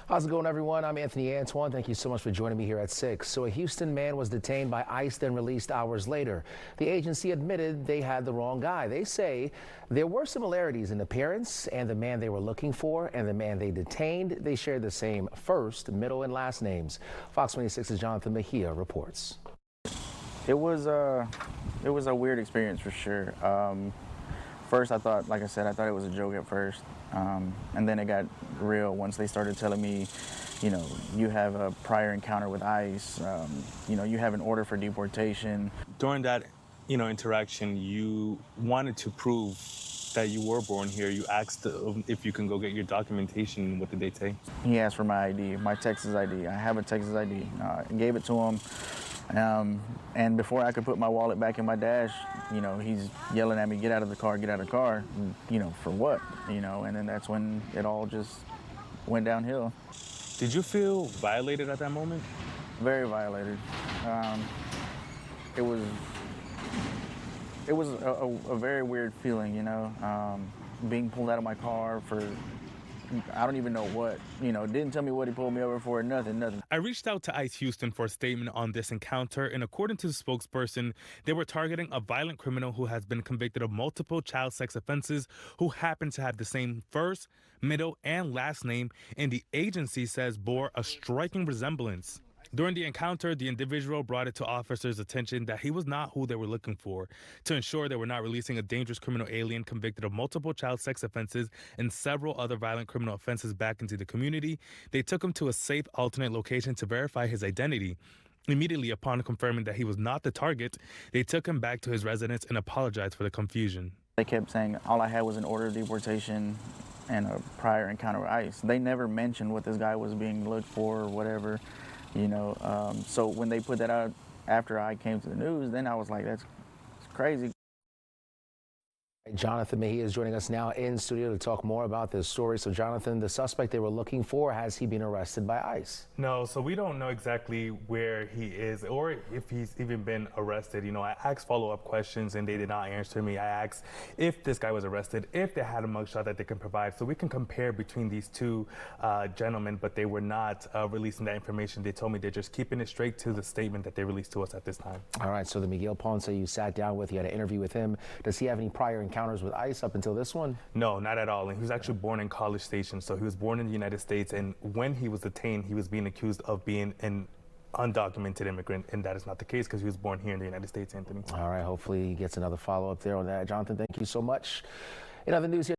How's it going, everyone? I'm Anthony Antoine. Thank you so much for joining me here at 6. So a Houston man was detained by ICE, then released hours later. The agency admitted they had the wrong guy. They say there were similarities in appearance, and the man they were looking for and the man they detained, they shared the same first, middle, and last names. Fox 26's Jonathan Mejia reports. It was a weird experience for sure. First, I thought, like I said, I thought it was a joke at first. And then it got real once they started telling me, you know, you have a prior encounter with ICE, you know, you have an order for deportation. During that, interaction, you wanted to prove that you were born here. You asked if you can go get your documentation. What did they say? He asked for my ID, my Texas ID. I have a Texas ID. I gave it to him. And before I could put my wallet back in my dash, you know, he's yelling at me, get out of the car, get out of the car, you know, for what, you know, and then that's when it all just went downhill. Did you feel violated at that moment? Very violated. It was a very weird feeling, you know, being pulled out of my car for I don't even know what, you know, didn't tell me what he pulled me over for, nothing. I reached out to ICE Houston for a statement on this encounter, and according to the spokesperson, they were targeting a violent criminal who has been convicted of multiple child sex offenses, who happened to have the same first, middle, and last name, and the agency says bore a striking resemblance. During the encounter, the individual brought it to officers' attention that he was not who they were looking for. To ensure they were not releasing a dangerous criminal alien convicted of multiple child sex offenses and several other violent criminal offenses back into the community, they took him to a safe alternate location to verify his identity. Immediately upon confirming that he was not the target, they took him back to his residence and apologized for the confusion. They kept saying all I had was an order of deportation and a prior encounter with ICE. They never mentioned what this guy was being looked for or whatever. You know, so when they put that out after I came to the news, then I was like, it's crazy. Jonathan Mejia is joining us now in studio to talk more about this story. So, Jonathan, the suspect they were looking for, has he been arrested by ICE? No, so we don't know exactly where he is or if he's even been arrested. You know, I asked follow-up questions and they did not answer me. I asked if this guy was arrested, if they had a mugshot that they can provide, so we can compare between these two gentlemen, but they were not releasing that information. They told me they're just keeping it straight to the statement that they released to us at this time. All right, so the Miguel Ponce you sat down with, you had an interview with him. Does he have any prior encounters with ICE up until this one? No, not at all. And he was actually born in College Station, so he was born in the United States, and when he was detained, he was being accused of being an undocumented immigrant, and that is not the case because he was born here in the United States, Anthony. All right, hopefully he gets another follow-up there on that. Jonathan, thank you so much. In other news here,